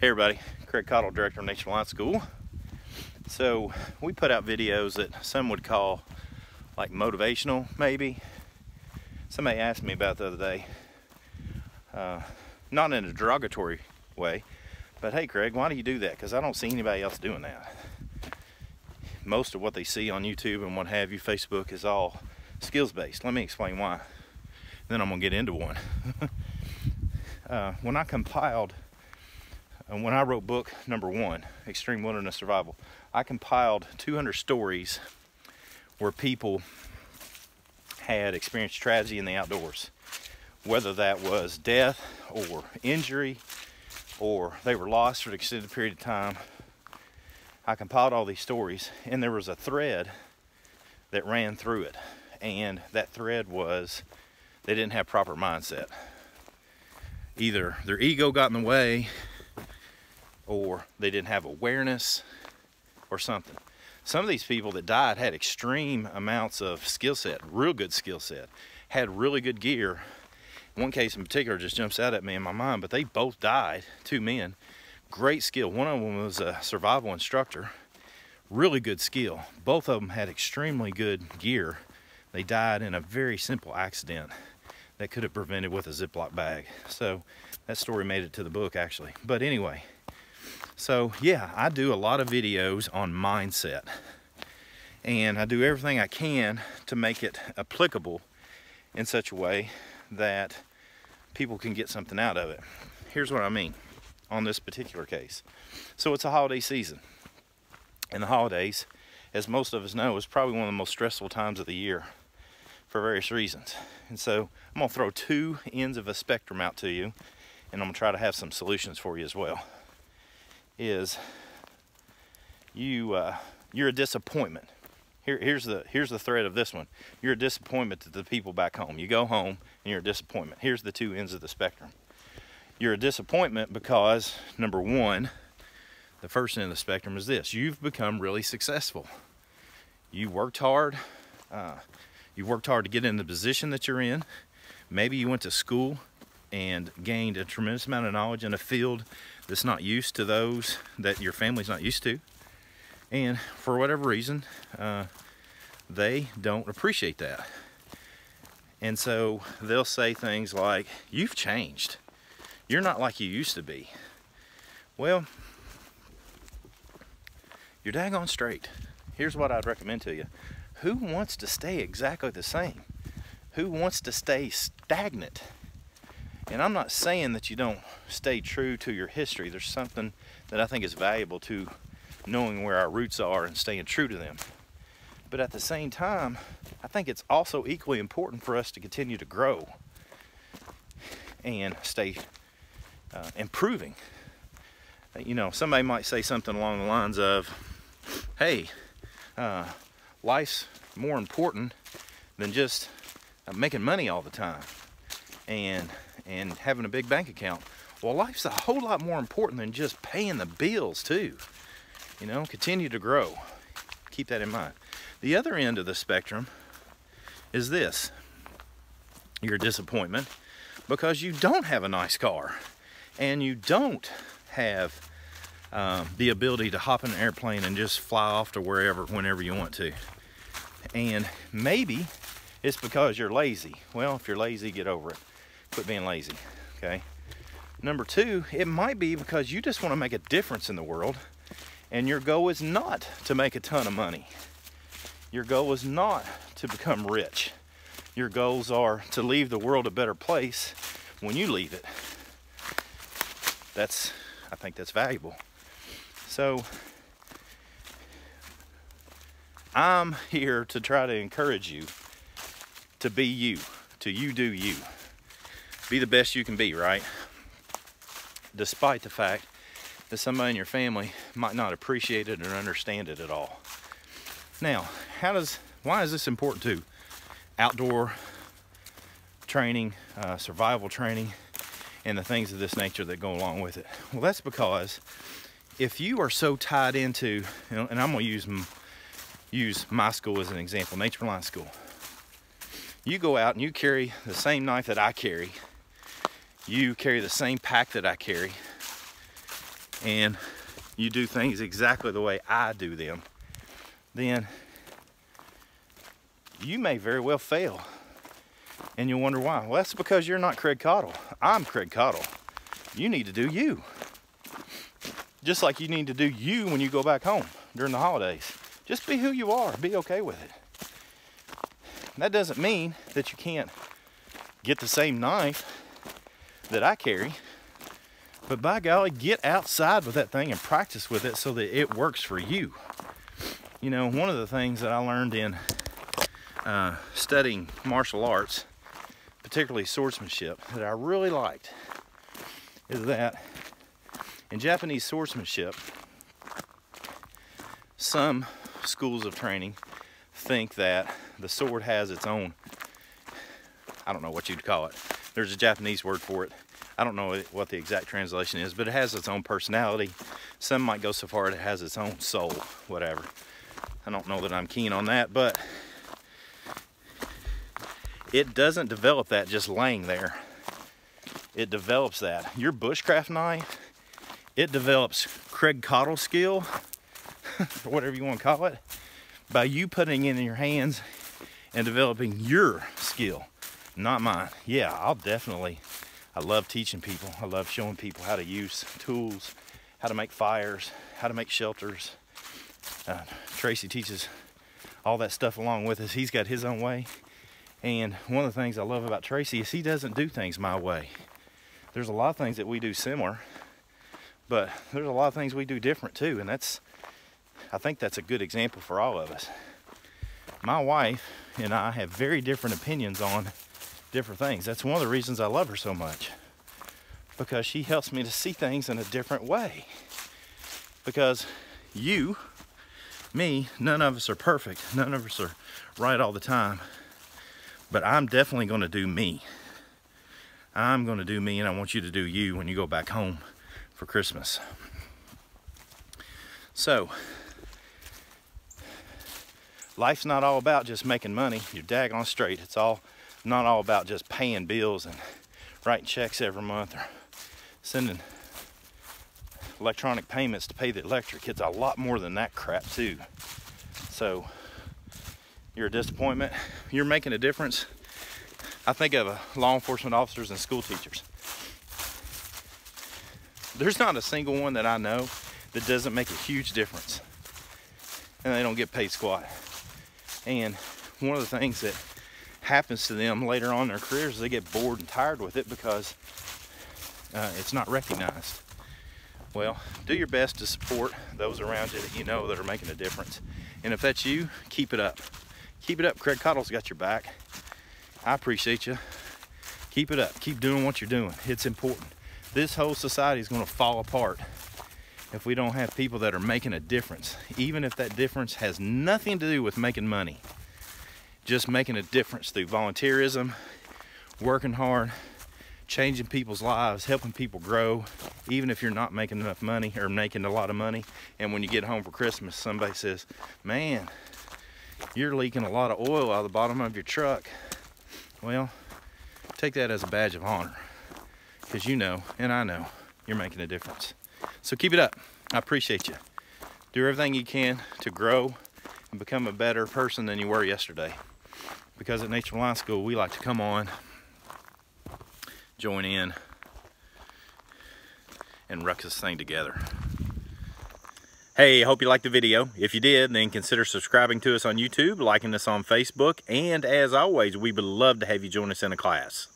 Hey everybody, Craig Cottle, Director of Nature Reliance School. So we put out videos that some would call like motivational, maybe. Somebody asked me about the other day, not in a derogatory way, but hey Craig, why do you do that? Because I don't see anybody else doing that. Most of what they see on YouTube and what have you, Facebook, is all skills-based. Let me explain why. Then I'm gonna get into one. When I wrote book number 1, Extreme Wilderness Survival, I compiled 200 stories where people had experienced tragedy in the outdoors, whether that was death or injury or they were lost for an extended period of time. I compiled all these stories, and there was a thread that ran through it, and that thread was they didn't have proper mindset. Either their ego got in the way, or they didn't have awareness, or something. Some of these people that died had extreme amounts of skill set, real good skill set, had really good gear. One case in particular just jumps out at me in my mind, but they both died, 2 men, great skill. One of them was a survival instructor, really good skill. Both of them had extremely good gear. They died in a very simple accident that could have prevented with a Ziploc bag. So that story made it to the book actually. But anyway, so yeah, I do a lot of videos on mindset, and I do everything I can to make it applicable in such a way that people can get something out of it. Here's what I mean on this particular case. So it's a holiday season, and the holidays, as most of us know, is probably one of the most stressful times of the year for various reasons. And so I'm gonna throw 2 ends of a spectrum out to you, and I'm gonna try to have some solutions for you as well. You're a disappointment. Here's the thread of this one. You're a disappointment to the people back home. You go home and you're a disappointment. Here's the 2 ends of the spectrum. You're a disappointment because, number 1, the first end of the spectrum is this: you've become really successful. You worked hard. You worked hard to get in the position that you're in. Maybe you went to school and gained a tremendous amount of knowledge in a field that's not used to those that your family's not used to. And for whatever reason, they don't appreciate that. And so they'll say things like, "You've changed. You're not like you used to be." Well, you're daggone straight. Here's what I'd recommend to you. Who wants to stay exactly the same? Who wants to stay stagnant? And I'm not saying that you don't stay true to your history. There's something that I think is valuable to knowing where our roots are and staying true to them. But at the same time, I think it's also equally important for us to continue to grow and stay improving. You know, somebody might say something along the lines of, hey, life's more important than just making money all the time and having a big bank account. Well, life's a whole lot more important than just paying the bills too. You know, continue to grow. Keep that in mind. The other end of the spectrum is this: you're a disappointment because you don't have a nice car and you don't have the ability to hop in an airplane and just fly off to wherever, whenever you want to. And maybe it's because you're lazy. Well, if you're lazy, get over it. Quit being lazy, okay? Number 2, it might be because you just want to make a difference in the world, and your goal is not to make a ton of money. Your goal is not to become rich. Your goals are to leave the world a better place when you leave it. I think that's valuable. So I'm here to try to encourage you to be you, to you do you. Be the best you can be, right? Despite the fact that somebody in your family might not appreciate it or understand it at all. Now, why is this important to outdoor training, survival training, and the things of this nature that go along with it? Well, that's because if you are so tied into, and I'm going to use my school as an example, Nature Reliance School. You go out and you carry the same knife that I carry. You carry the same pack that I carry. and you do things exactly the way I do them, then you may very well fail. And you'll wonder why. Well, that's because you're not Craig Cottle. I'm Craig Cottle. You need to do you. Just like you need to do you when you go back home during the holidays. Just be who you are. Be okay with it. That doesn't mean that you can't get the same knife that I carry. But by golly, get outside with that thing and practice with it so that it works for you. You know, one of the things that I learned in studying martial arts, particularly swordsmanship, that I really liked is that in Japanese swordsmanship, some schools of training think that the sword has its own, I don't know what you'd call it. There's a Japanese word for it. I don't know what the exact translation is, but it has its own personality. Some might go so far it has its own soul, whatever. I don't know that I'm keen on that, but it doesn't develop that just laying there. It develops that. Your bushcraft knife, it develops Craig Cottle skill, or whatever you want to call it, by you putting it in your hands and developing your skill, not mine. Yeah, I love teaching people. I love showing people how to use tools, how to make fires, how to make shelters. Tracy teaches all that stuff along with us. He's got his own way. And one of the things I love about Tracy is he doesn't do things my way. There's a lot of things that we do similar, but there's a lot of things we do different too. And I think that's a good example for all of us. My wife and I have very different opinions on different things. That's one of the reasons I love her so much, because she helps me to see things in a different way. Because you, me, none of us are perfect. None of us are right all the time. But I'm definitely going to do me. I'm going to do me, and I want you to do you when you go back home for Christmas. So, life's not all about just making money. You're daggone straight. It's not all about just paying bills and writing checks every month or sending electronic payments to pay the electric. It's a lot more than that crap too. So you're a disappointment. You're making a difference. I think of law enforcement officers and school teachers. There's not a single one that I know that doesn't make a huge difference, and they don't get paid squat. And one of the things that happens to them later on in their careers is they get bored and tired with it because it's not recognized. Well, do your best to support those around you that you know that are making a difference. And if that's you, keep it up. Keep it up. Craig Cottle's got your back. I appreciate you. Keep it up. Keep doing what you're doing. It's important. This whole society is going to fall apart if we don't have people that are making a difference, even if that difference has nothing to do with making money. Just making a difference through volunteerism, working hard, changing people's lives, helping people grow, even if you're not making enough money or making a lot of money. And when you get home for Christmas, somebody says, man, you're leaking a lot of oil out of the bottom of your truck. Well, take that as a badge of honor, because you know, and I know, you're making a difference. So keep it up. I appreciate you. Do everything you can to grow and become a better person than you were yesterday. Because at Nature Reliance School, we like to come on, join in, and ruck this thing together. Hey, I hope you liked the video. If you did, then consider subscribing to us on YouTube, liking us on Facebook, and as always, we would love to have you join us in a class.